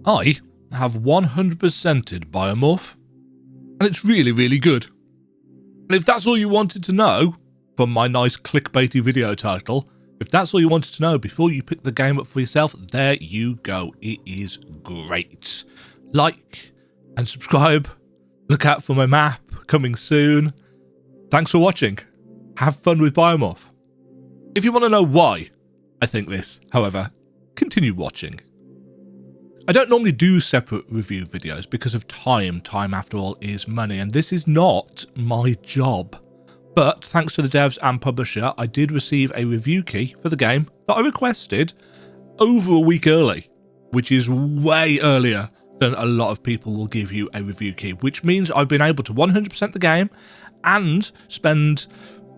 I have 100%ed Biomorph, and it's really, really good. And if that's all you wanted to know from my nice clickbaity video title, if that's all you wanted to know before you pick the game up for yourself, there you go. It is great. Like and subscribe. Look out for my map coming soon. Thanks for watching. Have fun with Biomorph. If you want to know why I think this, however, continue watching. I don't normally do separate review videos because of time. Time, after all, is money, and this is not my job. But thanks to the devs and publisher, I did receive a review key for the game that I requested over a week early, which is way earlier than a lot of people will give you a review key, which means I've been able to 100% the game and spend...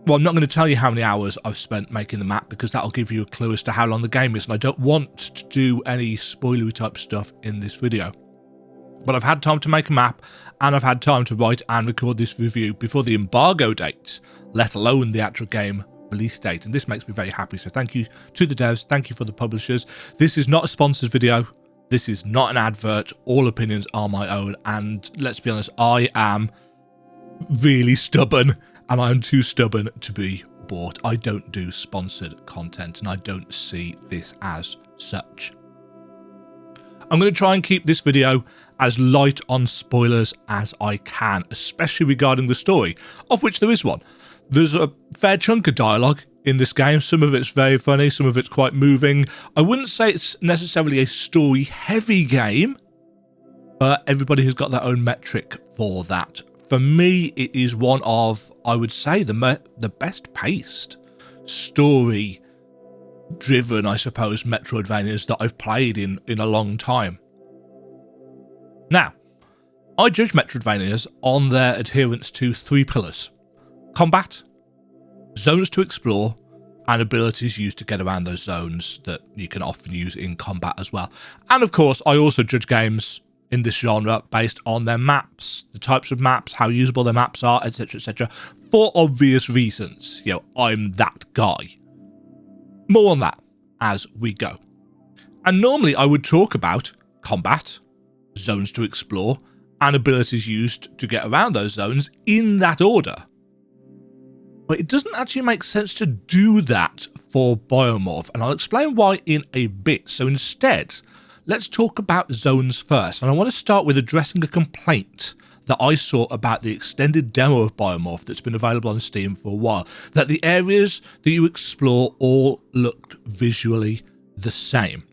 Well, I'm not going to tell you how many hours I've spent making the map because that'll give you a clue as to how long the game is, and I don't want to do any spoilery type stuff in this video. But I've had time to make a map, and I've had time to write and record this review before the embargo date, let alone the actual game release date, and this makes me very happy. So thank you to the devs, thank you for the publishers. This is not a sponsored video, this is not an advert, all opinions are my own, and let's be honest, I am really stubborn. And I'm too stubborn to be bought. I don't do sponsored content, and I don't see this as such. I'm going to try and keep this video as light on spoilers as I can, especially regarding the story, of which there is one. There's a fair chunk of dialogue in this game. Some of it's very funny, some of it's quite moving. I wouldn't say it's necessarily a story-heavy game, but everybody has got their own metric for that. For me, it is one of, I would say, the best paced, story-driven, I suppose, metroidvanias that I've played in a long time. Now, I judge metroidvanias on their adherence to 3 pillars: combat, zones to explore, and abilities used to get around those zones that you can often use in combat as well. And of course, I also judge games in this genre based on their maps, the types of maps, how usable their maps are, etc., for obvious reasons. You know, I'm that guy. More on that as we go. And normally I would talk about combat, zones to explore, and abilities used to get around those zones in that order. But it doesn't actually make sense to do that for Biomorph, and I'll explain why in a bit. So instead, let's talk about zones first, and I want to start with addressing a complaint that I saw about the extended demo of Biomorph that's been available on Steam for a while, that the areas that you explore all looked visually the same.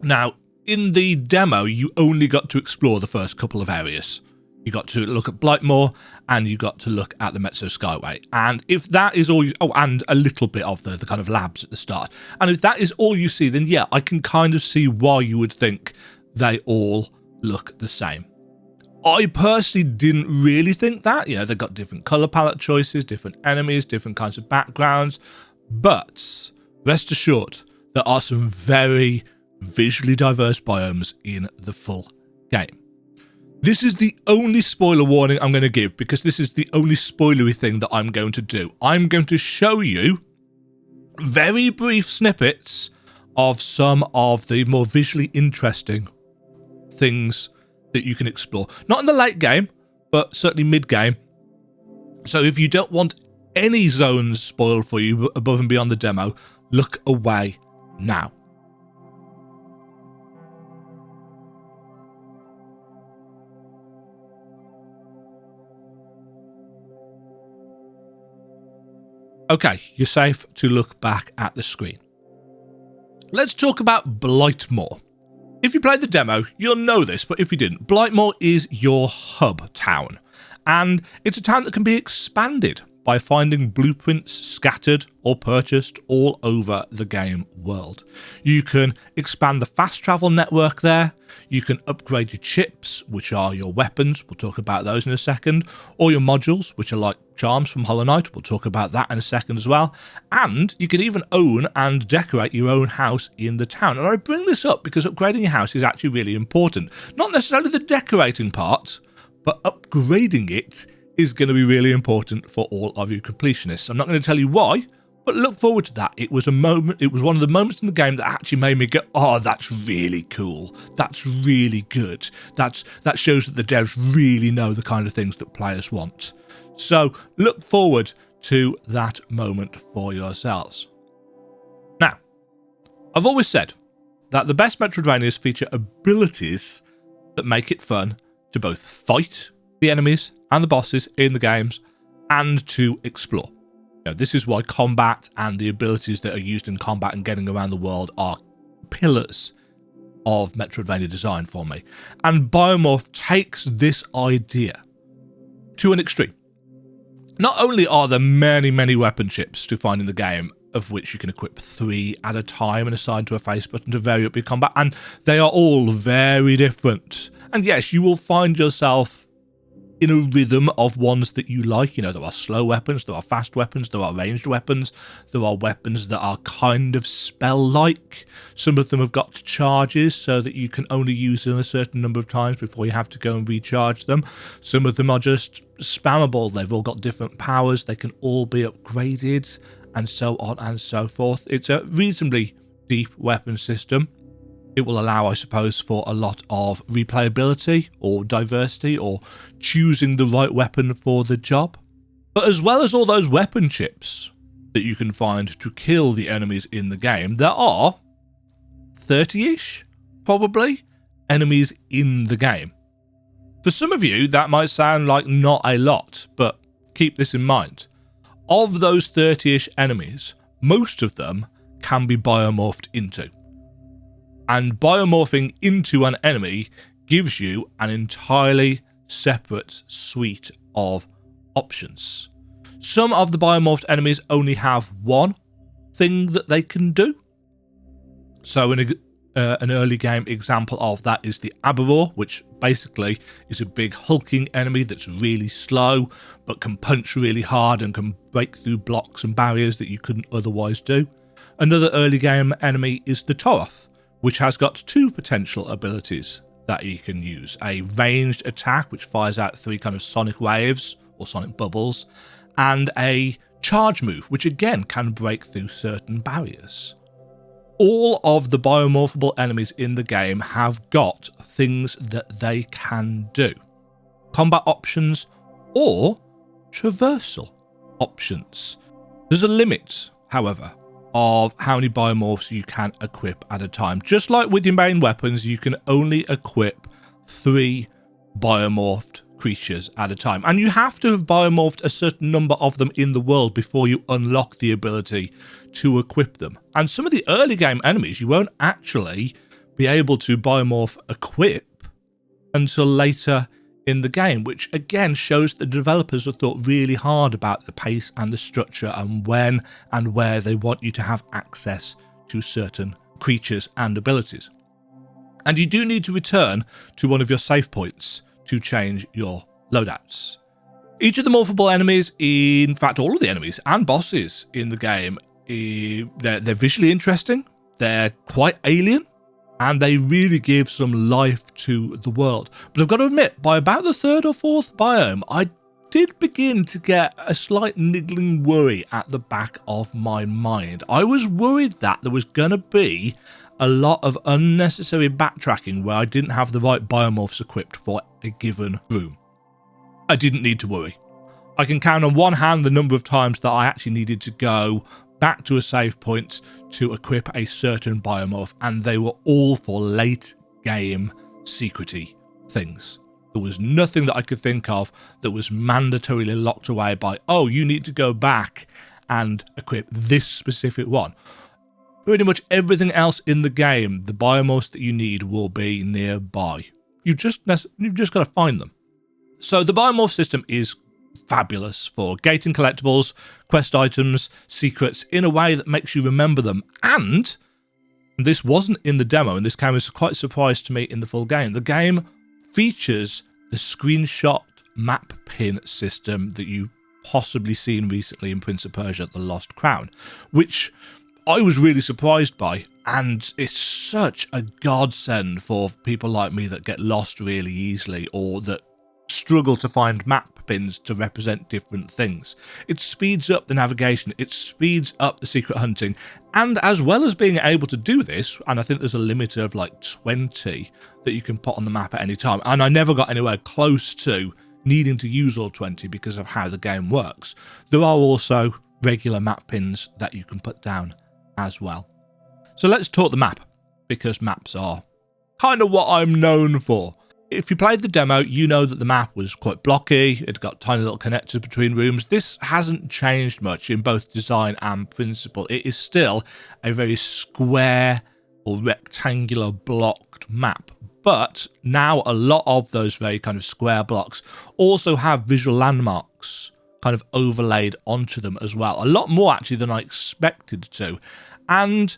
Now, in the demo, you only got to explore the first couple of areas. You got to look at Blightmoor, and you got to look at the Mementos Skyway. And if that is all you... Oh, and a little bit of the kind of labs at the start. And if that is all you see, then yeah, I can kind of see why you would think they all look the same. I personally didn't really think that. You know, they've got different colour palette choices, different enemies, different kinds of backgrounds. But rest assured, there are some very visually diverse biomes in the full game. This is the only spoiler warning I'm going to give, because this is the only spoilery thing that I'm going to do. I'm going to show you very brief snippets of some of the more visually interesting things that you can explore. Not in the late game, but certainly mid-game. So if you don't want any zones spoiled for you above and beyond the demo, look away now. Okay, you're safe to look back at the screen. Let's talk about Blightmoor. If you played the demo, you'll know this, but if you didn't, Blightmoor is your hub town, and it's a town that can be expanded by finding blueprints scattered or purchased all over the game world. You can expand the fast travel network there, you can upgrade your chips, which are your weapons, we'll talk about those in a second, or your modules, which are like charms from Hollow Knight, we'll talk about that in a second as well, and you can even own and decorate your own house in the town. And I bring this up because upgrading your house is actually really important. Not necessarily the decorating part, but upgrading it is going to be really important for all of you completionists. I'm not going to tell you why, But look forward to that. It was a moment, it was one of the moments in the game that actually made me go, oh, that's really cool. That's really good. That shows that the devs really know the kind of things that players want. So look forward to that moment for yourselves. Now, I've always said that the best Metroidvanias feature abilities that make it fun to both fight the enemies and the bosses in the games and to explore. This is why combat and the abilities that are used in combat and getting around the world are pillars of Metroidvania design for me. And Biomorph takes this idea to an extreme. Not only are there many, many weapon chips to find in the game, of which you can equip 3 at a time and assign to a face button to vary up your combat, and they are all very different. And yes, you will find yourself in a rhythm of ones that you like. There are slow weapons, there are fast weapons, there are ranged weapons, there are weapons that are kind of spell-like. Some of them have got charges so that you can only use them a certain number of times before you have to go and recharge them. Some of them are just spammable. They've all got different powers. They can all be upgraded and so on and so forth. It's a reasonably deep weapon system. It will allow, I suppose, for a lot of replayability or diversity or choosing the right weapon for the job. But as well as all those weapon chips that you can find to kill the enemies in the game, there are 30-ish, probably, enemies in the game. For some of you, that might sound like not a lot, but keep this in mind. Of those 30-ish enemies, most of them can be biomorphed into. And biomorphing into an enemy gives you an entirely separate suite of options. Some of the biomorphed enemies only have one thing that they can do. So an early game example of that is the Aberror, which basically is a big hulking enemy that's really slow, but can punch really hard and can break through blocks and barriers that you couldn't otherwise do. Another early game enemy is the Toroth, which has got 2 potential abilities that you can use. A ranged attack, which fires out 3 kind of sonic waves, or sonic bubbles, and a charge move, which again can break through certain barriers. All of the biomorphable enemies in the game have got things that they can do. Combat options or traversal options. There's a limit, however, of how many biomorphs you can equip at a time. Just like with your main weapons, you can only equip 3 biomorphed creatures at a time. And you have to have biomorphed a certain number of them in the world before you unlock the ability to equip them. And some of the early game enemies you won't actually be able to biomorph equip until later in the game, which again shows the developers have thought really hard about the pace and the structure and when and where they want you to have access to certain creatures and abilities. And you do need to return to one of your save points to change your loadouts. Each of the morphable enemies, in fact all of the enemies and bosses in the game, they're visually interesting, they're quite alien, and they really give some life to the world. But I've got to admit, by about the 3rd or 4th biome, I did begin to get a slight niggling worry at the back of my mind. I was worried that there was going to be a lot of unnecessary backtracking where I didn't have the right biomorphs equipped for a given room. I didn't need to worry. I can count on one hand the number of times that I actually needed to go back to a save point to equip a certain biomorph, and they were all for late game secrety things. There was nothing that I could think of that was mandatorily locked away by, oh, you need to go back and equip this specific one. Pretty much everything else in the game, the biomorphs that you need will be nearby. You've just got to find them. So the biomorph system is fabulous for gating collectibles, quest items, secrets in a way that makes you remember them. And this wasn't in the demo, and this came as quite a surprise to me in the full game. The game features the screenshot map pin system that you possibly seen recently in Prince of Persia: The Lost Crown, which I was really surprised by, and it's such a godsend for people like me that get lost really easily, or that struggle to find map pins to represent different things. It speeds up the navigation, it speeds up the secret hunting, and as well as being able to do this, and I think there's a limit of like 20 that you can put on the map at any time, and I never got anywhere close to needing to use all 20 because of how the game works. There are also regular map pins that you can put down as well. So let's talk the map, because maps are kind of what I'm known for. If you played the demo, you know that the map was quite blocky, it got tiny little connectors between rooms. This hasn't changed much in both design and principle. It is still a very square or rectangular blocked map, but now a lot of those very kind of square blocks also have visual landmarks kind of overlaid onto them as well. A lot more actually than I expected to. And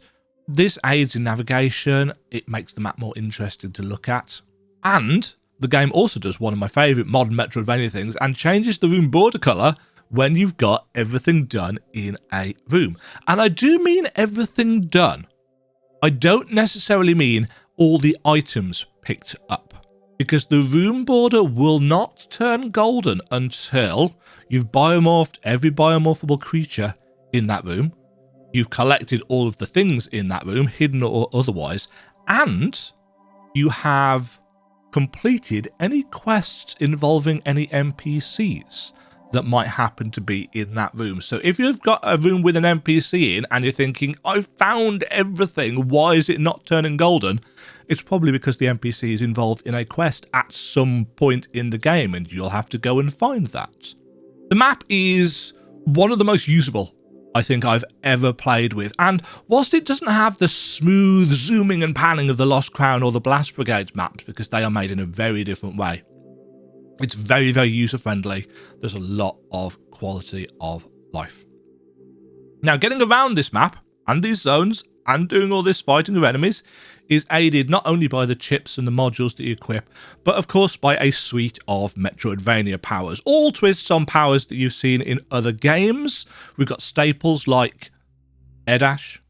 this aids in navigation, it makes the map more interesting to look at. And the game also does one of my favourite modern Metroidvania things and changes the room border colour when you've got everything done in a room. And I do mean everything done. I don't necessarily mean all the items picked up, because the room border will not turn golden until you've biomorphed every biomorphable creature in that room, you've collected all of the things in that room, hidden or otherwise, and you have completed any quests involving any NPCs that might happen to be in that room. So if you've got a room with an NPC in and you're thinking, I've found everything, why is it not turning golden? It's probably because the NPC is involved in a quest at some point in the game and you'll have to go and find that. The map is one of the most usable I think I've ever played with, and whilst it doesn't have the smooth zooming and panning of the Lost Crown or the Blast Brigade maps, because they are made in a very different way, it's very, very user-friendly. There's a lot of quality of life. Now, getting around this map and these zones and doing all this fighting of enemies is aided not only by the chips and the modules that you equip, but of course by a suite of Metroidvania powers, all twists on powers that you've seen in other games. We've got staples like air dash,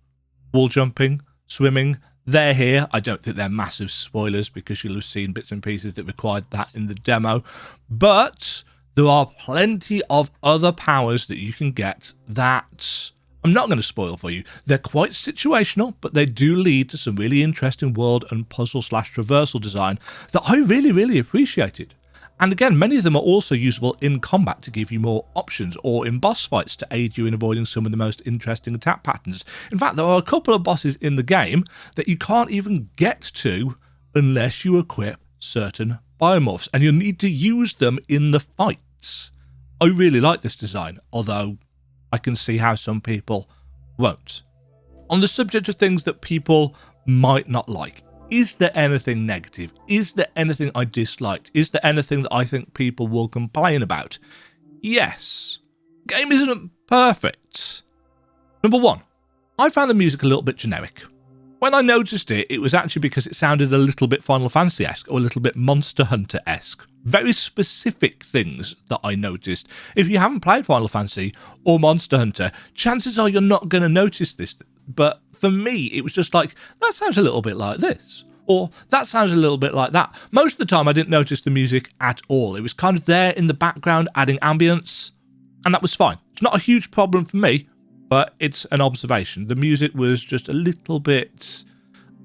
wall jumping, swimming. They're here. I don't think they're massive spoilers because you'll have seen bits and pieces that required that in the demo, but there are plenty of other powers that you can get that I'm not going to spoil for you. They're quite situational, but they do lead to some really interesting world and puzzle/traversal design that I really, really appreciated. And again, many of them are also usable in combat to give you more options, or in boss fights to aid you in avoiding some of the most interesting attack patterns. In fact, there are a couple of bosses in the game that you can't even get to unless you equip certain biomorphs, and you'll need to use them in the fights. I really like this design, although I can see how some people won't. On the subject of things that people might not like, is there anything negative? Is there anything I disliked? Is there anything that I think people will complain about? Yes. The game isn't perfect. Number one, I found the music a little bit generic. When I noticed it, it was actually because it sounded a little bit Final Fantasy-esque or a little bit Monster Hunter-esque. Very specific things that I noticed. If you haven't played Final Fantasy or Monster Hunter, chances are you're not going to notice this. But for me, it was just like, that sounds a little bit like this, or that sounds a little bit like that. Most of the time, I didn't notice the music at all. It was kind of there in the background, adding ambience, and that was fine. It's not a huge problem for me, but it's an observation. The music was just a little bit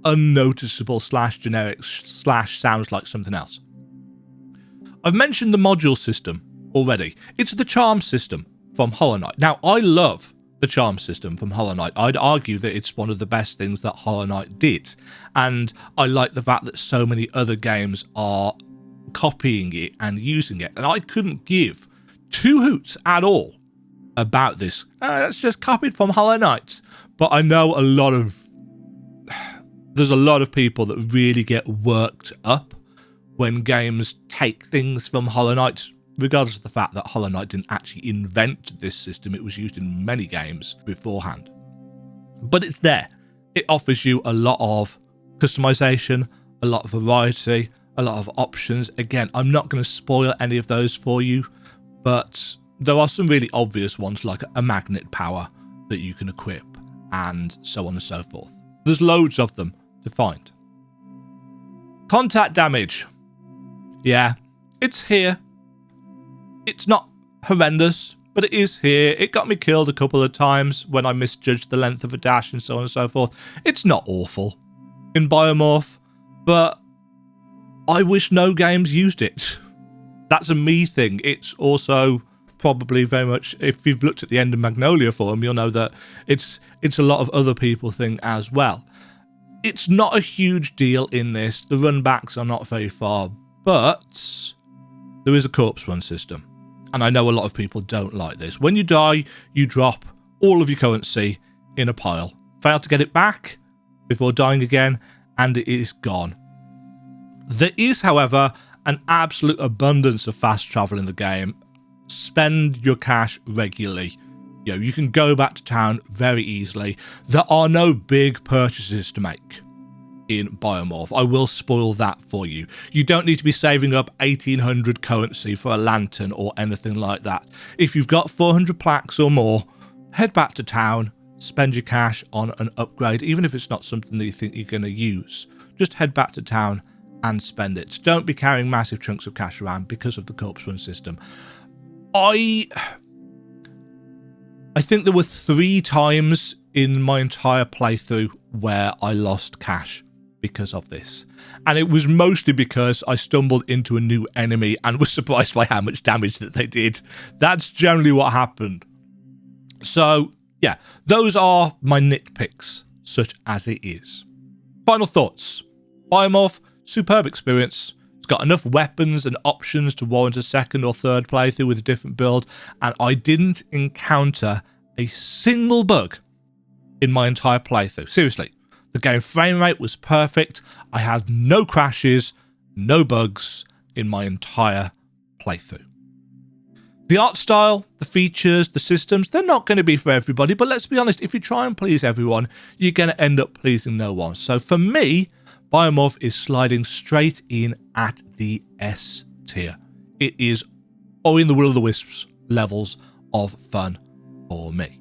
unnoticeable / generic / sounds like something else. I've mentioned the module system already. It's the charm system from Hollow Knight. Now, I love the charm system from Hollow Knight. I'd argue that it's one of the best things that Hollow Knight did. And I like the fact that so many other games are copying it and using it. And I couldn't give two hoots at all about this. That's just copied from Hollow Knight. But I know there's a lot of people that really get worked up when games take things from Hollow Knight, regardless of the fact that Hollow Knight didn't actually invent this system. It was used in many games beforehand. But it's there. It offers you a lot of customization, a lot of variety, a lot of options. Again, I'm not going to spoil any of those for you, but there are some really obvious ones like a magnet power that you can equip and so on and so forth. There's loads of them to find. Contact damage. Yeah, it's here It's not horrendous, but it is here. It got me killed a couple of times when I misjudged the length of a dash and so on and so forth. It's not awful in Biomorph, but I wish no games used it. That's a me thing. It's also probably very much, if you've looked at the End of Magnolia forum, you'll know that it's a lot of other people thing as well. It's not a huge deal in this. The run backs are not very far, but there is a corpse run system. And I know a lot of people don't like this. When you die, you drop all of your currency in a pile. Fail to get it back before dying again, and it is gone. There is, however, an absolute abundance of fast travel in the game. Spend your cash regularly. You know, you can go back to town very easily. There are no big purchases to make in Biomorph. I will spoil that for you. You don't need to be saving up 1800 currency for a lantern or anything like that. If you've got 400 plaques or more, head back to town, spend your cash on an upgrade, even if it's not something that you think you're going to use. Just head back to town and spend it. Don't be carrying massive chunks of cash around because of the corpse run system. I think there were 3 times in my entire playthrough where I lost cash because of this, and it was mostly because I stumbled into a new enemy and was surprised by how much damage that they did. That's generally what happened. So yeah, those are my nitpicks, such as it is. Final thoughts. Biomorph, superb experience. It's got enough weapons and options to warrant a second or third playthrough with a different build, and I didn't encounter a single bug in my entire playthrough. Seriously, the game frame rate was perfect. I had no crashes, no bugs in my entire playthrough. The art style, the features, the systems, they're not going to be for everybody, but let's be honest, if you try and please everyone, you're going to end up pleasing no one. So for me, Biomorph is sliding straight in at the S tier. It is Ori and the Will of the Wisps levels of fun for me.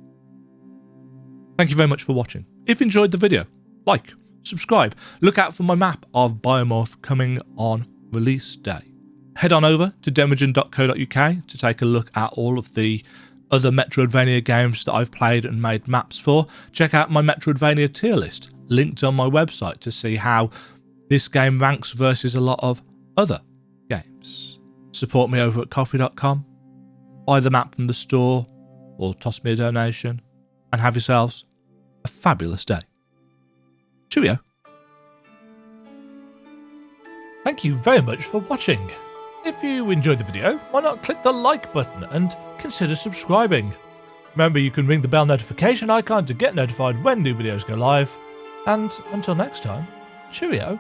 Thank you very much for watching. If you enjoyed the video, like, subscribe, look out for my map of Biomorph coming on release day. Head on over to demajen.co.uk to take a look at all of the other Metroidvania games that I've played and made maps for. Check out my Metroidvania tier list, linked on my website, to see how this game ranks versus a lot of other games. Support me over at coffee.com, buy the map from the store, or toss me a donation, and have yourselves a fabulous day. Cheerio. Thank you very much for watching. If you enjoyed the video, why not click the like button and consider subscribing. Remember, you can ring the bell notification icon to get notified when new videos go live. And until next time, cheerio.